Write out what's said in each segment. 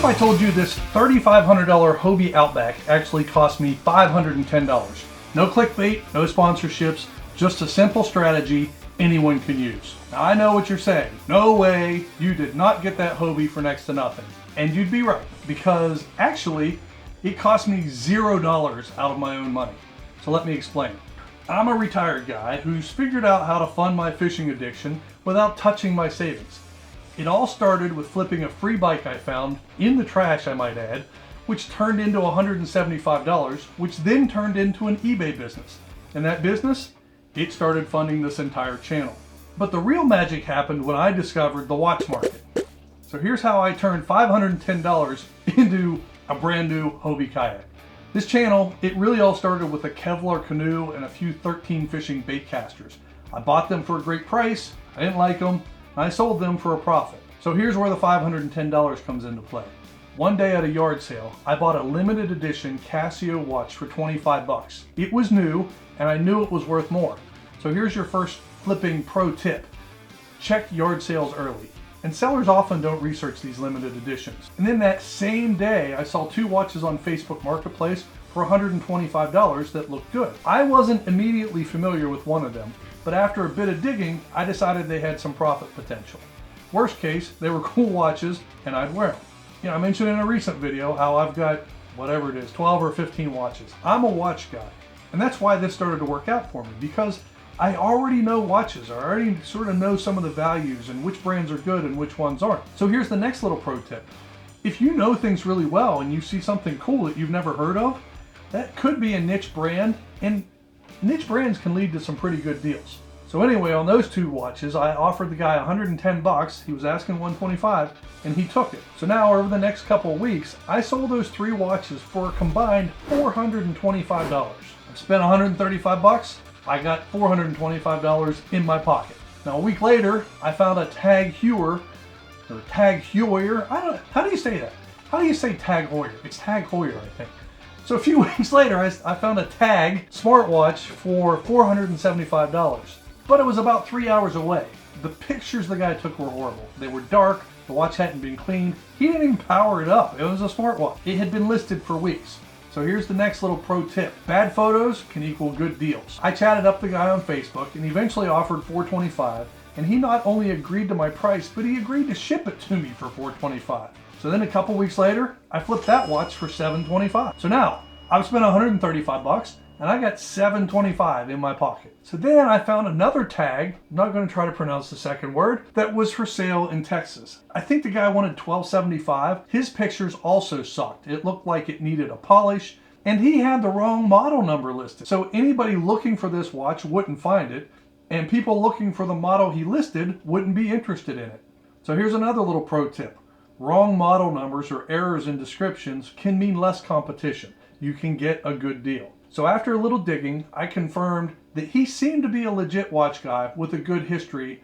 I told you this $3,500 Hobie Outback actually cost me $510? No clickbait, no sponsorships, just a simple strategy anyone can use. Now I know what you're saying. No way, you did not get that Hobie for next to nothing. And you'd be right, because actually it cost me $0 out of my own money. So let me explain. I'm a retired guy who's figured out how to fund my fishing addiction without touching my savings. It all started with flipping a free bike I found, in the trash I might add, which turned into $175, which then turned into an eBay business. And that business, it started funding this entire channel. But the real magic happened when I discovered the watch market. So here's how I turned $510 into a brand new Hobie kayak. This channel, it really all started with a Kevlar canoe and a few 13 fishing bait casters. I bought them for a great price, I didn't like them, and I sold them for a profit. So here's where the $510 comes into play. One day at a yard sale, I bought a limited edition Casio watch for 25 bucks. It was new, and I knew it was worth more. So here's your first flipping pro tip. Check yard sales early. And sellers often don't research these limited editions. And then that same day, I saw two watches on Facebook Marketplace for $125 that looked good. I wasn't immediately familiar with one of them, but after a bit of digging, I decided they had some profit potential. Worst case, they were cool watches and I'd wear them. You know, I mentioned in a recent video how I've got, whatever it is, 12 or 15 watches. I'm a watch guy. And that's why this started to work out for me, because I already know watches. I already sort of know some of the values and which brands are good and which ones aren't. So here's the next little pro tip. If you know things really well and you see something cool that you've never heard of, that could be a niche brand, and niche brands can lead to some pretty good deals. So anyway, on those two watches, I offered the guy 110 bucks. He was asking 125, and he took it. So now over the next couple of weeks, I sold those three watches for a combined $425. I spent 135 bucks. I got $425 in my pocket. Now a week later, I found a Tag Heuer, or Tag Heuer. How do you say that? How do you say Tag Heuer? It's Tag Heuer, I think. So a few weeks later, I found a Tag smartwatch for $475. But it was about 3 hours away. The pictures the guy took were horrible. They were dark, the watch hadn't been cleaned. He didn't even power it up. It was a smartwatch. It had been listed for weeks. So here's the next little pro tip. Bad photos can equal good deals. I chatted up the guy on Facebook and eventually offered $425, and he not only agreed to my price, but he agreed to ship it to me for $425. So then a couple weeks later, I flipped that watch for $725. So now, I've spent 135 bucks and I got $725 in my pocket. So then I found another Tag, I'm not gonna try to pronounce the second word, that was for sale in Texas. I think the guy wanted $1275. His pictures also sucked. It looked like it needed a polish, and he had the wrong model number listed. So anybody looking for this watch wouldn't find it, and people looking for the model he listed wouldn't be interested in it. So here's another little pro tip. Wrong model numbers or errors in descriptions can mean less competition. You can get a good deal. So after a little digging, I confirmed that he seemed to be a legit watch guy with a good history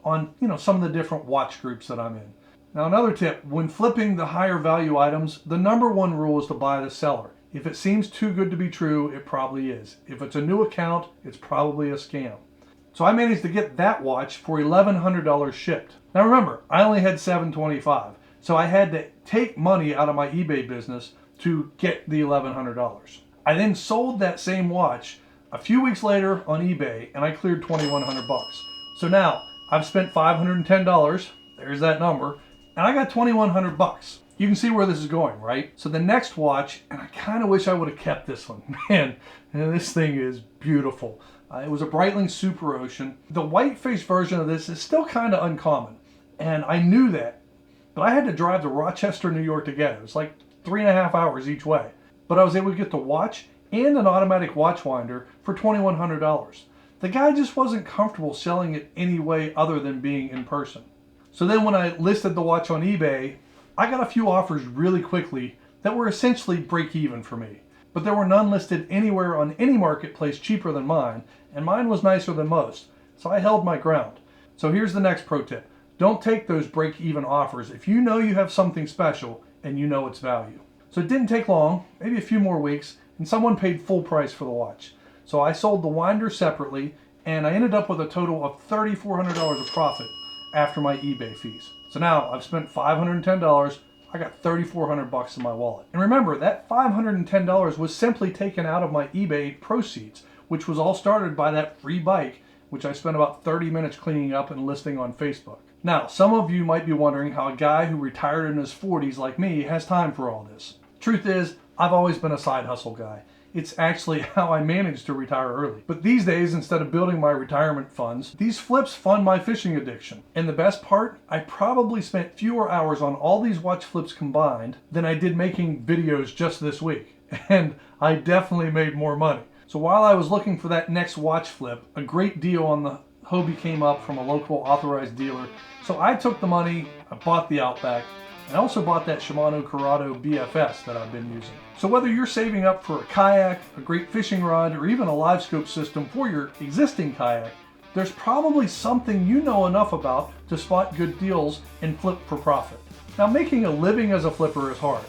on, some of the different watch groups that I'm in. Now another tip, when flipping the higher value items, the number one rule is to buy the seller. If it seems too good to be true, it probably is. If it's a new account, it's probably a scam. So I managed to get that watch for $1,100 shipped. Now remember, I only had $725, so I had to take money out of my eBay business to get the $1,100. I then sold that same watch a few weeks later on eBay, and I cleared $2,100 bucks. So now I've spent $510, there's that number, and I got $2,100 bucks. You can see where this is going, right? So the next watch, and I kind of wish I would have kept this one. Man, this thing is beautiful. It was a Breitling Super Ocean. The white-faced version of this is still kind of uncommon, and I knew that, but I had to drive to Rochester, New York to get it. It was like 3.5 hours each way. But I was able to get the watch and an automatic watch winder for $2,100. The guy just wasn't comfortable selling it any way other than being in person. So then when I listed the watch on eBay, I got a few offers really quickly that were essentially break even for me. But there were none listed anywhere on any marketplace cheaper than mine, and mine was nicer than most. So I held my ground. So here's the next pro tip. Don't take those break even offers if you know you have something special and you know its value. So it didn't take long, maybe a few more weeks, and someone paid full price for the watch. So I sold the winder separately, and I ended up with a total of $3,400 of profit after my eBay fees. So now I've spent $510, I got 3,400 bucks in my wallet. And remember, that $510 was simply taken out of my eBay proceeds, which was all started by that free bike, which I spent about 30 minutes cleaning up and listing on Facebook. Now, some of you might be wondering how a guy who retired in his 40s like me has time for all this. Truth is, I've always been a side hustle guy. It's actually how I managed to retire early. But these days, instead of building my retirement funds, these flips fund my fishing addiction. And the best part, I probably spent fewer hours on all these watch flips combined than I did making videos just this week. And I definitely made more money. So while I was looking for that next watch flip, a great deal on the Hobie came up from a local authorized dealer. So I took the money, I bought the Outback, and I also bought that Shimano Curado BFS that I've been using. So whether you're saving up for a kayak, a great fishing rod, or even a live scope system for your existing kayak, there's probably something you know enough about to spot good deals and flip for profit. Now, making a living as a flipper is hard.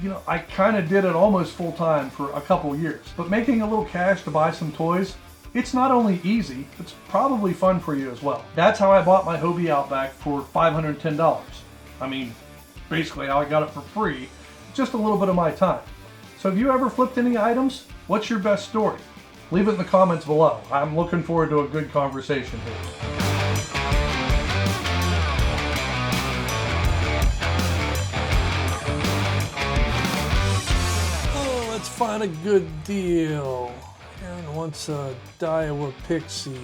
You know, I kind of did it almost full time for a couple years, but making a little cash to buy some toys, it's not only easy, it's probably fun for you as well. That's how I bought my Hobie Outback for $510. I mean, basically how I got it for free, just a little bit of my time. So have you ever flipped any items? What's your best story? Leave it in the comments below. I'm looking forward to a good conversation here. Let's find a good deal. Aaron wants a Daiwa Pixie.